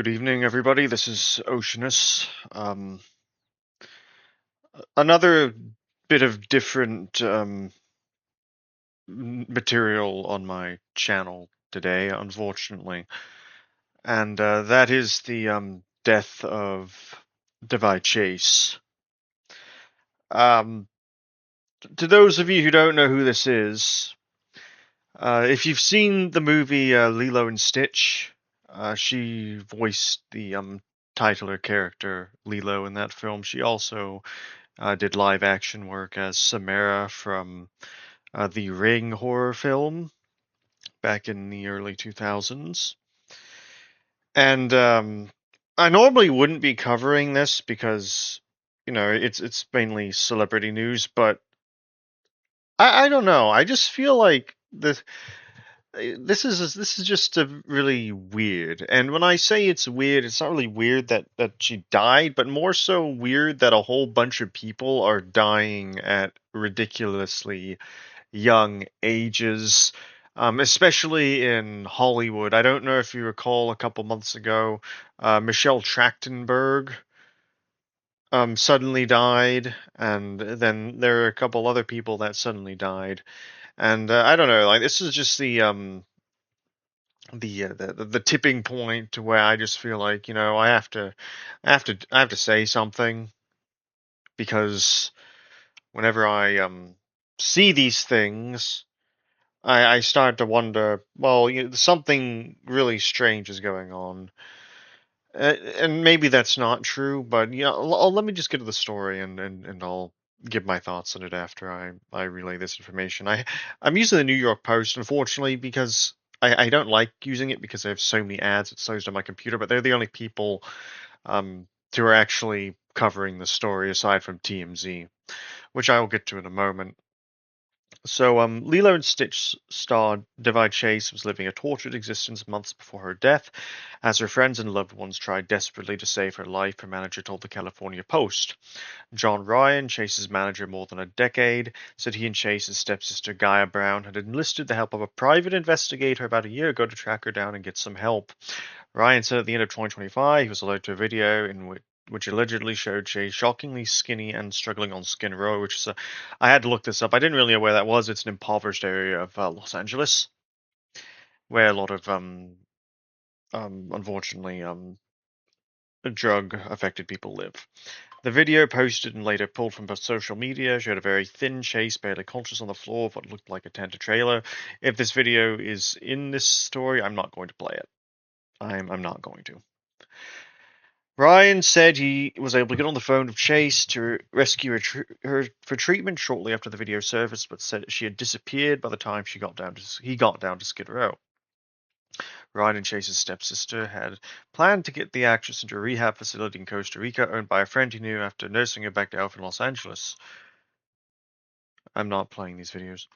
Good evening, everybody. This is Oceanus. Another bit of different material on my channel today, unfortunately, and that is the death of Daveigh Chase. Um, to those of you who don't know who this is, if you've seen the movie Lilo and Stitch, she voiced the titular character Lilo in that film. She also did live action work as Samara from the Ring horror film back in the early 2000s. And I normally wouldn't be covering this because, it's mainly celebrity news, but I don't know. I just feel like this is just a really weird. And when I say it's weird, it's not really weird that she died, but more so weird that a whole bunch of people are dying at ridiculously young ages, especially in Hollywood. I don't know if you recall a couple months ago, Michelle Trachtenberg suddenly died, and then there are a couple other people that suddenly died. And I don't know, like this is just the tipping point to where I just feel like I have to say something because whenever I see these things, I start to wonder, well, something really strange is going on. And maybe that's not true, but let me just get to the story and I'll give my thoughts on it after I relay this information. I'm using the New York Post, unfortunately, because I don't like using it because I have so many ads. It slows down my computer, but they're the only people who are actually covering the story aside from TMZ, which I will get to in a moment. So, Lilo and Stitch star Daveigh Chase was living a tortured existence months before her death, as her friends and loved ones tried desperately to save her life, her manager told the California Post. John Ryan, Chase's manager more than a decade, said he and Chase's stepsister Gaia Brown had enlisted the help of a private investigator about a year ago to track her down and get some help. Ryan said at the end of 2025 he was alerted to a video in which allegedly showed Chase shockingly skinny and struggling on Skin Row, which is I had to look this up. I didn't really know where that was. It's an impoverished area of Los Angeles where a lot of unfortunately drug affected people live. The video, posted and later pulled from social media, showed a very thin Chase, barely conscious on the floor of what looked like a tender trailer. If this video is in this story, I'm not going to play it. I'm not going to. Ryan said he was able to get on the phone with Chase to rescue her for treatment shortly after the video surfaced, but said she had disappeared by the time he got down to Skid Row. Ryan and Chase's stepsister had planned to get the actress into a rehab facility in Costa Rica owned by a friend he knew after nursing her back to health in Los Angeles. I'm not playing these videos.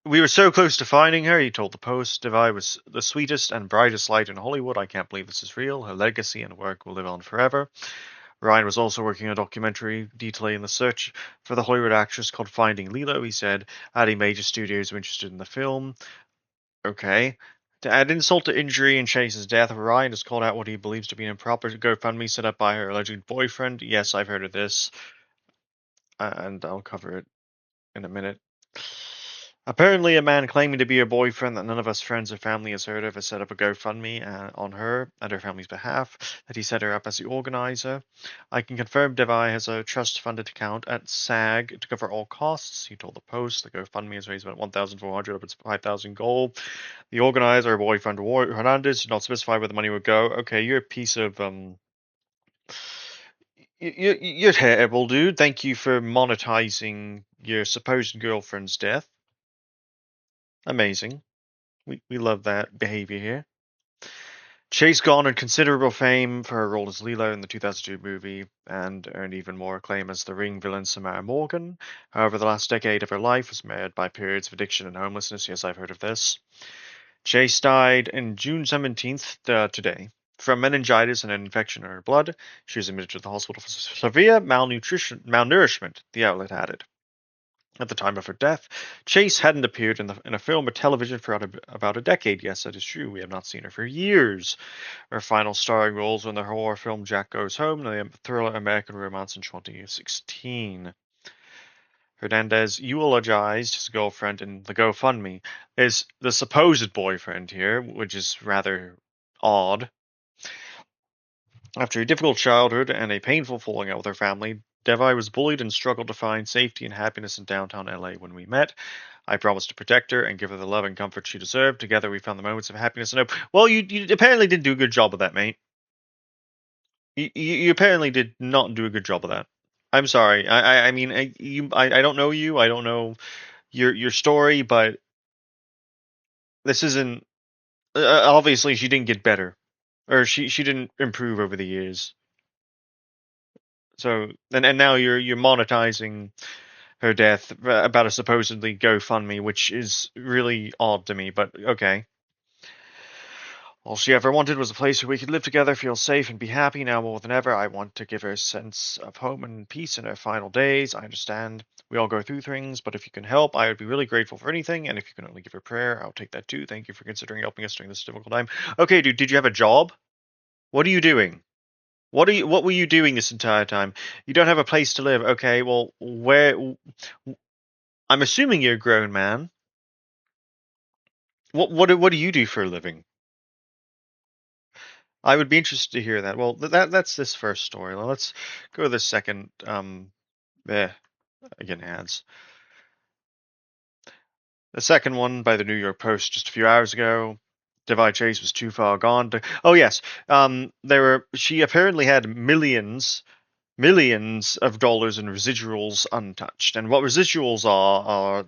We were so close to finding her, he told the Post. Daveigh was the sweetest and brightest light in Hollywood. I can't believe this is real. Her legacy and work will live on forever. Ryan was also working on a documentary detailing the search for the Hollywood actress called Finding Lilo. He said, adding major studios were interested in the film. Okay. To add insult to injury in Chase's death, Ryan has called out what he believes to be an improper GoFundMe set up by her alleged boyfriend. Yes, I've heard of this, and I'll cover it in a minute. Apparently, a man claiming to be her boyfriend that none of us friends or family has heard of has set up a GoFundMe on her and her family's behalf, that he set her up as the organizer. I can confirm Daveigh has a trust-funded account at SAG to cover all costs, he told the Post. The GoFundMe has raised about 1,400 of its 5,000 goal. The organizer, her boyfriend Hernandez, did not specify where the money would go. Okay, you're a piece of you're terrible, dude. Thank you for monetizing your supposed girlfriend's death. Amazing. We love that behavior here. Chase garnered considerable fame for her role as Lilo in the 2002 movie and earned even more acclaim as the Ring villain Samara Morgan. However, the last decade of her life was marred by periods of addiction and homelessness. Yes, I've heard of this. Chase died in June 17th, today, from meningitis and an infection in her blood. She was admitted to the hospital for severe malnourishment, the outlet added. At the time of her death, Chase hadn't appeared in a film or television for about a decade. Yes, that is true. We have not seen her for years. Her final starring roles were in the horror film Jack Goes Home and the thriller American Romance in 2016. Hernandez eulogized his girlfriend in the GoFundMe. Is the supposed boyfriend here, which is rather odd. After a difficult childhood and a painful falling out with her family, Daveigh was bullied and struggled to find safety and happiness in downtown LA. When we met, I promised to protect her and give her the love and comfort she deserved. Together, we found the moments of happiness and hope. Well, you apparently didn't do a good job of that, mate. You apparently did not do a good job of that. I'm sorry. I mean, I don't know you. I don't know your story, but this isn't. Obviously, she didn't get better, or she didn't improve over the years. So and now you're monetizing her death about a supposedly GoFundMe, which is really odd to me. But okay. All she ever wanted was a place where we could live together, feel safe, and be happy. Now more than ever, I want to give her a sense of home and peace in her final days. I understand we all go through things, but if you can help, I would be really grateful for anything. And if you can only give her prayer, I'll take that too. Thank you for considering helping us during this difficult time. Okay, dude, did you have a job? What are you doing? What were you doing this entire time? You don't have a place to live. Okay, well, where? I'm assuming you're a grown man. What do you do for a living? I would be interested to hear that. Well, that's this first story. Well, let's go to the second. Eh, again, ads. The second one by the New York Post just a few hours ago. Daveigh Chase was too far gone to. Oh yes, there were. She apparently had millions of dollars in residuals untouched. And what residuals are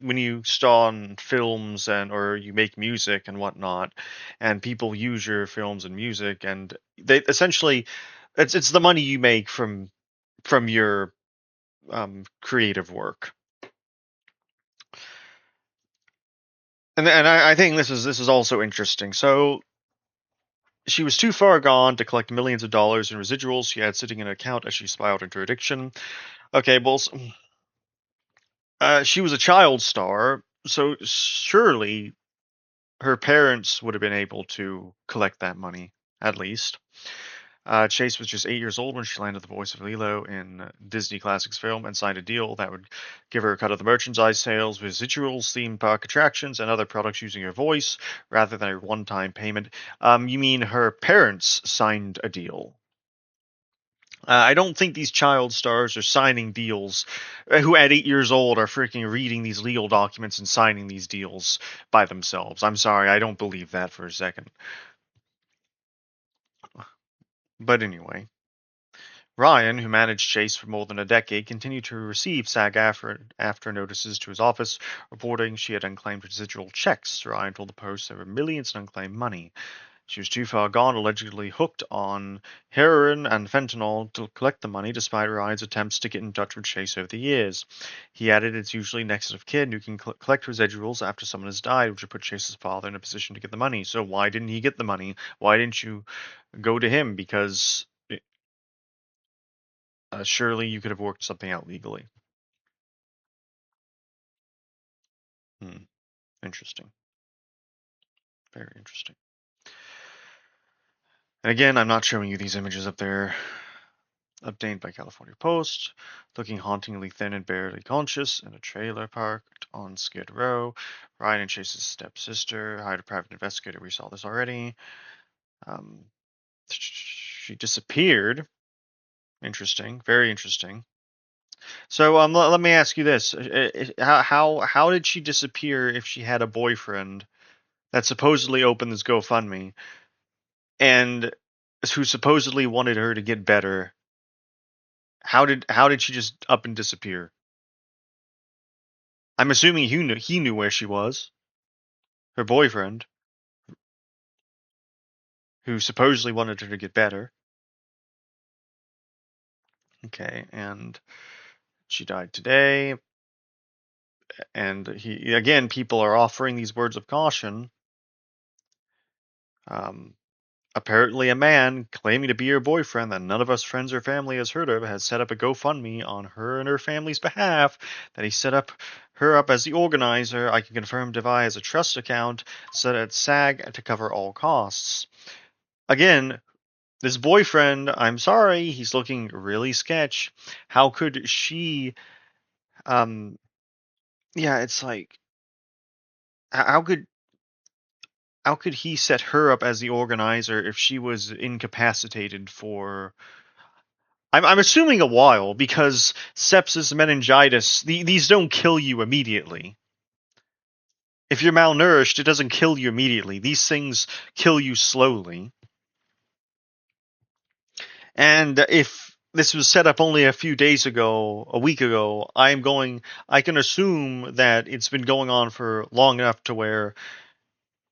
when you star in films and or you make music and whatnot, and people use your films and music, and they essentially, it's the money you make from your creative work. And I think this is also interesting. So she was too far gone to collect millions of dollars in residuals she had sitting in an account as she spiraled into addiction. Okay, well, she was a child star, so surely her parents would have been able to collect that money, at least. Chase was just 8 years old when she landed the voice of Lilo in Disney Classics film and signed a deal that would give her a cut of the merchandise sales, residuals, theme park attractions, and other products using her voice rather than a one-time payment. You mean her parents signed a deal? I don't think these child stars are signing deals who at 8 years old are freaking reading these legal documents and signing these deals by themselves. I'm sorry, I don't believe that for a second. But anyway, Ryan, who managed Chase for more than a decade, continued to receive SAG after notices to his office reporting she had unclaimed residual checks. Ryan told the Post there were millions in unclaimed money. She was too far gone, allegedly hooked on heroin and fentanyl to collect the money, despite Ryan's attempts to get in touch with Chase over the years. He added it's usually next of kin who can collect residuals after someone has died, which would put Chase's father in a position to get the money. So why didn't he get the money? Why didn't you go to him? Because surely you could have worked something out legally. Hmm. Interesting. Very interesting. And again, I'm not showing you these images up there. Obtained by California Post, looking hauntingly thin and barely conscious in a trailer parked on Skid Row. Ryan and Chase's stepsister hired a private investigator. We saw this already. She disappeared. Interesting, very interesting. So let me ask you this: how did she disappear if she had a boyfriend that supposedly opened this GoFundMe and who supposedly wanted her to get better? How did she just up and disappear? I'm assuming he knew where she was. Her boyfriend, who supposedly wanted her to get better. Okay, and she died today. And he again, people are offering these words of caution. Um, Apparently, a man claiming to be her boyfriend that none of us friends or family has heard of has set up a GoFundMe on her and her family's behalf. That he set up her up as the organizer. I can confirm Daveigh has a trust account set at SAG to cover all costs. Again, this boyfriend, I'm sorry, he's looking really sketch. How could she, um, yeah, it's like, how could he set her up as the organizer if she was incapacitated for I'm assuming a while because sepsis, meningitis, these don't kill you immediately. If you're malnourished, it doesn't kill you immediately. These things kill you slowly. And if this was set up only a few days ago, a week ago, I can assume that it's been going on for long enough to where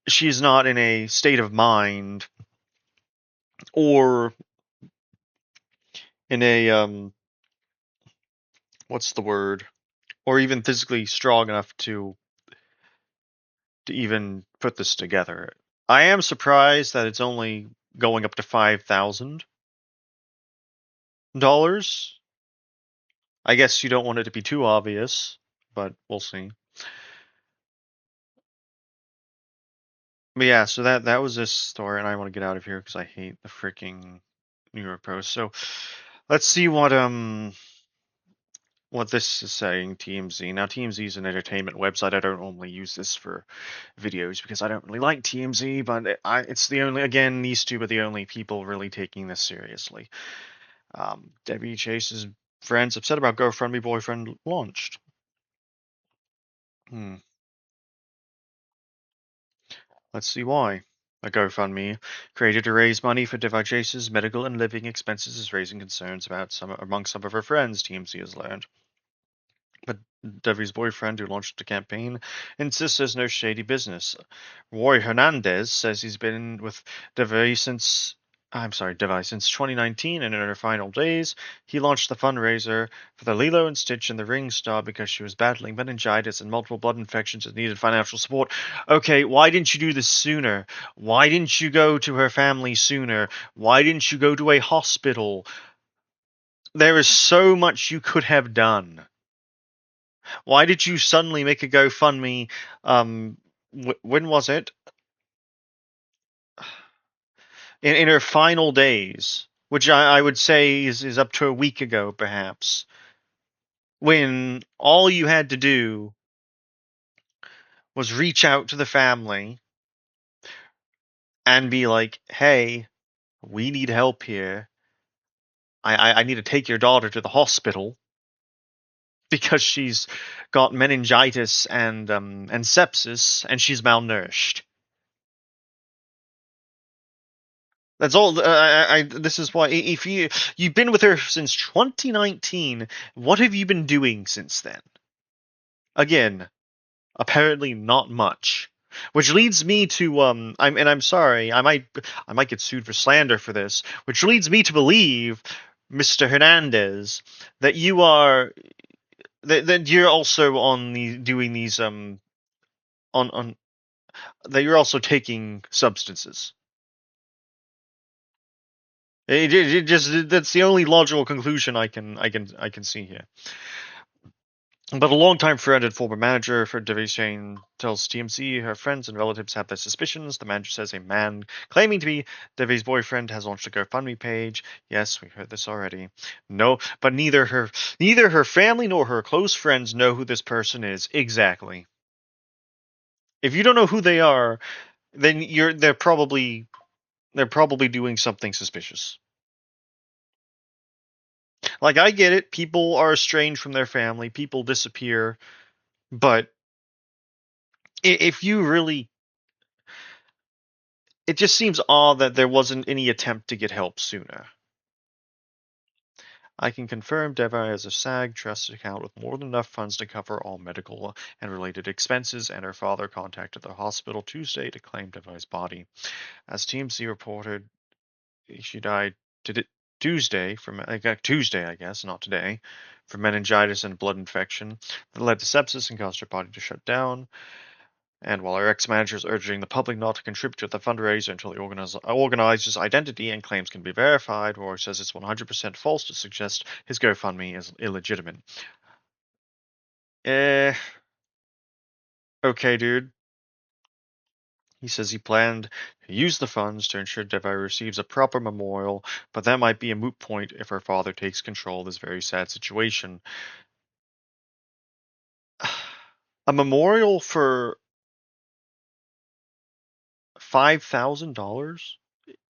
she's not in a state of mind or in a what's the word? Or even physically strong enough to even put this together. I am surprised that it's only going up to $5,000. I guess you don't want it to be too obvious, but we'll see. But yeah, so that was this story, and I want to get out of here because I hate the freaking New York Post. So let's see what this is saying. TMZ. Now TMZ is an entertainment website. I don't normally use this for videos because I don't really like TMZ, but it's the only, again, these two are the only people really taking this seriously. Debbie Chase's friends upset about GoFundMe boyfriend launched. Hmm. Let's see why. A GoFundMe created to raise money for Devi Chase's medical and living expenses is raising concerns about among some of her friends, TMZ has learned. But Devi's boyfriend, who launched the campaign, insists there's no shady business. Roy Hernandez says he's been with Devi since Devi since 2019, and in her final days, he launched the fundraiser for the Lilo and Stitch and the Ring star because she was battling meningitis and multiple blood infections and needed financial support. Okay, why didn't you do this sooner? Why didn't you go to her family sooner? Why didn't you go to a hospital? There is so much you could have done. Why did you suddenly make a GoFundMe? When was it? In her final days, which I would say is up to a week ago, perhaps. When all you had to do was reach out to the family and be like, "Hey, we need help here. I need to take your daughter to the hospital because she's got meningitis and sepsis and she's malnourished." That's all. This is why. If you've been with her since 2019, what have you been doing since then? Again, apparently not much. Which leads me to I'm sorry, I might get sued for slander for this. Which leads me to believe, Mr. Hernandez, that that you're also on the doing these on that you're also taking substances. It just that's the only logical conclusion I can see here. But a longtime friend and former manager for Daveigh tells TMZ her friends and relatives have their suspicions. The manager says a man claiming to be Daveigh's boyfriend has launched a GoFundMe page. Yes, we heard this already. No, but neither her family nor her close friends know who this person is. Exactly. If you don't know who they are, then they're probably doing something suspicious. Like, I get it. People are estranged from their family. People disappear. But if you really, it just seems odd that there wasn't any attempt to get help sooner. I can confirm Daveigh has a SAG trust account with more than enough funds to cover all medical and related expenses, and her father contacted the hospital Tuesday to claim Daveigh's body. As TMZ reported, she died Tuesday from Tuesday, I guess, not today, from meningitis and blood infection that led to sepsis and caused her body to shut down. And while our ex-manager is urging the public not to contribute to the fundraiser until the organizer's identity and claims can be verified, Roy says it's 100% false to suggest his GoFundMe is illegitimate. Okay, dude. He says he planned to use the funds to ensure Daveigh receives a proper memorial, but that might be a moot point if her father takes control of this very sad situation. A memorial for $5,000?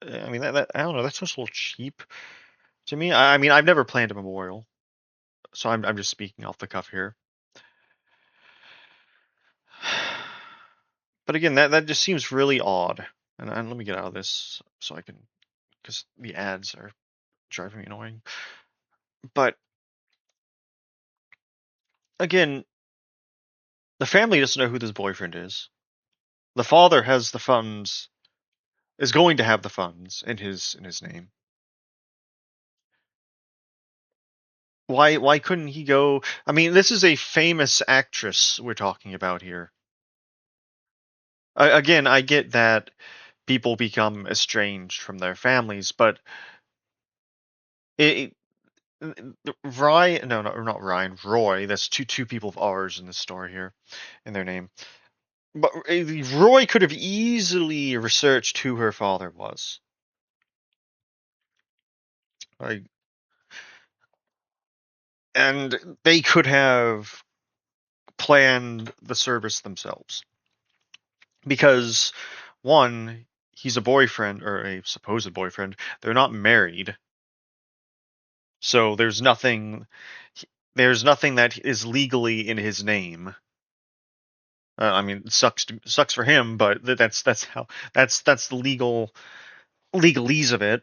I mean, I don't know. That seems a little cheap to me. I mean, I've never planned a memorial, so I'm just speaking off the cuff here. But again, that just seems really odd. And let me get out of this so I can, because the ads are driving me annoying. But again, the family doesn't know who this boyfriend is. The father has the funds, is going to have the funds in his name. Why couldn't he go? I mean, this is a famous actress we're talking about here. Again, I get that people become estranged from their families, but it, Ryan, no, not Ryan, Roy. That's two people of ours in this story here, in their name. But Roy could have easily researched who her father was. Like, and they could have planned the service themselves. Because, one, he's a boyfriend, or a supposed boyfriend. They're not married. So there's nothing that is legally in his name. I mean, it sucks for him, but that's the legalese of it.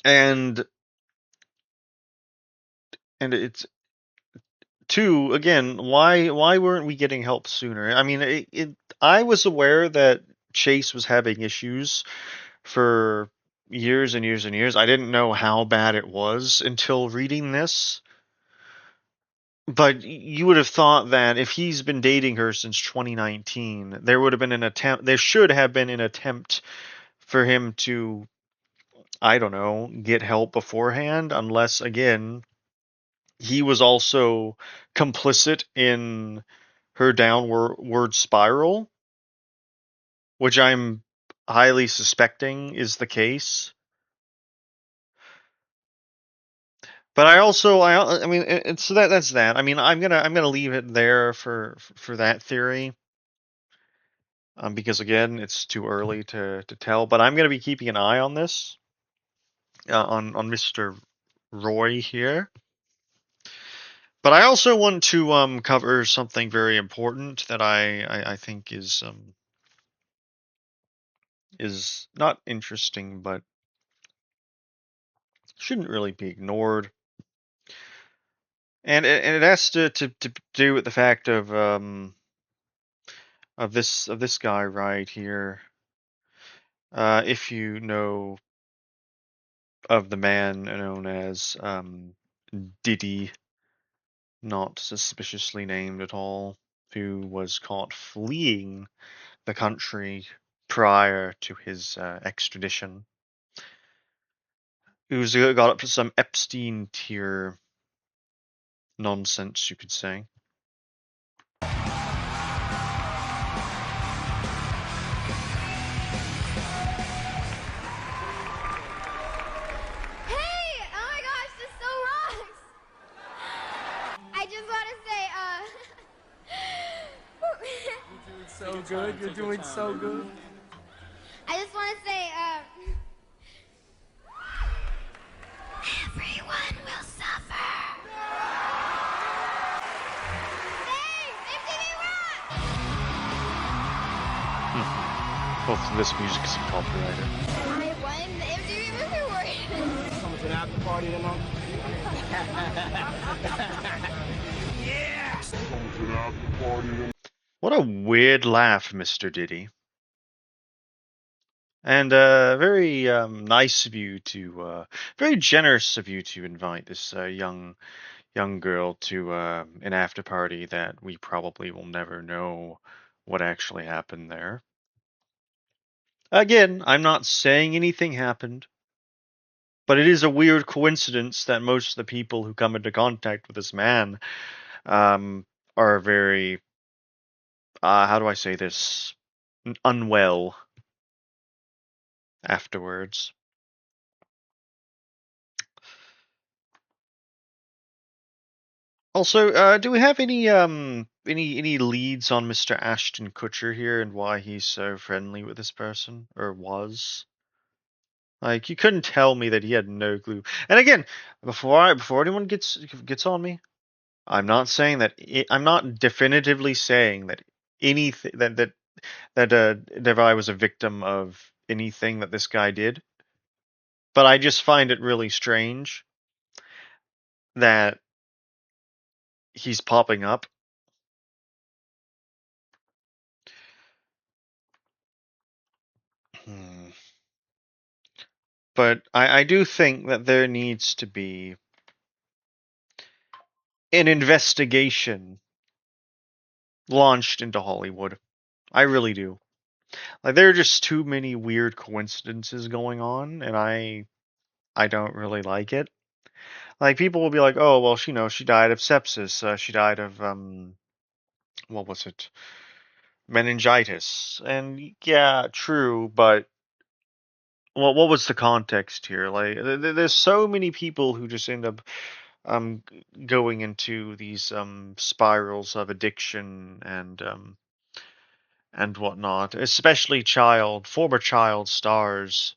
And it's two, again, why weren't we getting help sooner? I mean, I was aware that Chase was having issues for years and years and years. I didn't know how bad it was until reading this. But you would have thought that if he's been dating her since 2019, there should have been an attempt for him to, I don't know, get help beforehand, unless, again, he was also complicit in her downward spiral, which I'm highly suspecting is the case. But I mean, so that's that. I mean, I'm gonna leave it there for that theory, because again, it's too early to tell. But I'm gonna be keeping an eye on this, on Mr. Roy here. But I also want to cover something very important that I think is not interesting, but shouldn't really be ignored. And it has to do with the fact of this guy right here. If you know of the man known as Diddy, not suspiciously named at all, who was caught fleeing the country prior to his extradition, who's got up to some Epstein tier nonsense, you could say. Hey! Oh my gosh, this so rocks! I just want to say, You're doing so good. You're doing so good. I just want to say, everyone will suffer. Hey! MTV Rock! Hopefully this music is copyrighted. I won the MTV Movie Award. Coming to the after party tonight. Yeah. Coming to the after party tonight. What a weird laugh, Mr. Diddy. And very nice of you to, very generous of you to invite this young young girl to an after party that we probably will never know what actually happened there. Again, I'm not saying anything happened, but it is a weird coincidence that most of the people who come into contact with this man um, are very, how do I say this, unwell afterwards. Also, do we have any leads on Mr. Ashton Kutcher here and why he's so friendly with this person or was? Like you couldn't tell me that he had no clue. And again, before anyone gets on me, I'm not saying that I'm not definitively saying that anything that Daveigh was a victim of anything that this guy did, but I just find it really strange that he's popping up. Hmm. But I do think that there needs to be an investigation launched into Hollywood. I really do. Like there are just too many weird coincidences going on, and I don't really like it. Like people will be like, "Oh, well, she died of sepsis. She died of what was it? Meningitis." And yeah, true, but what was the context here? Like, there's so many people who just end up going into these spirals of addiction and whatnot, especially former child stars,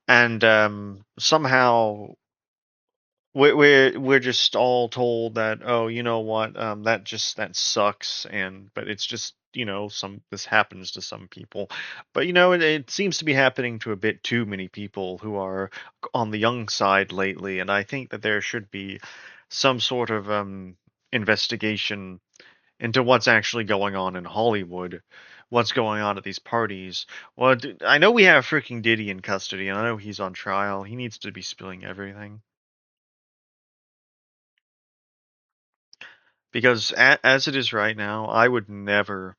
and somehow we're just all told that, oh, you know what, that sucks, but it's just, this happens to some people, but it seems to be happening to a bit too many people who are on the young side lately, and I think that there should be some sort of investigation into what's actually going on in Hollywood, what's going on at these parties. Well, I know we have freaking Diddy in custody, and I know he's on trial. He needs to be spilling everything. Because as it is right now, I would never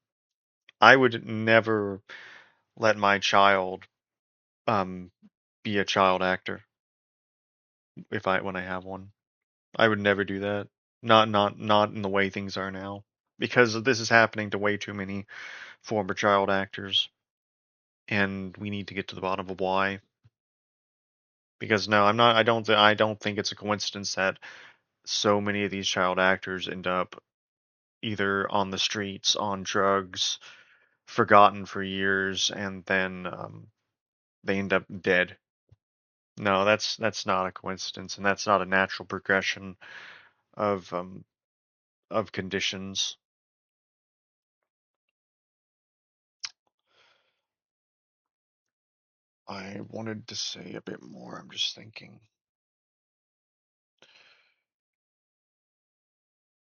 let my child um be a child actor if I when I have one. I would never do that. Not in the way things are now. Because this is happening to way too many former child actors, and we need to get to the bottom of why. Because no, I'm not. I don't think it's a coincidence that so many of these child actors end up either on the streets, on drugs, forgotten for years, and then they end up dead. No, that's not a coincidence, and that's not a natural progression of conditions. I wanted to say a bit more. I'm just thinking,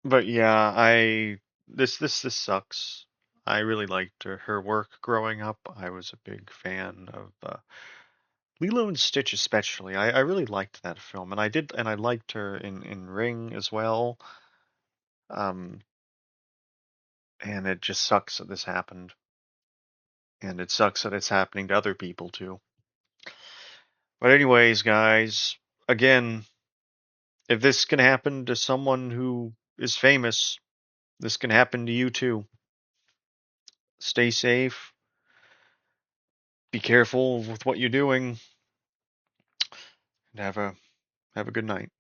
but yeah, I this sucks. I really liked her work growing up. I was a big fan of Lilo and Stitch, especially. I really liked that film, and I liked her in Ring as well. Um, and it just sucks that this happened. And it sucks that it's happening to other people too. But anyways, guys, again, if this can happen to someone who is famous, this can happen to you too. Stay safe. Be careful with what you're doing. And have a good night.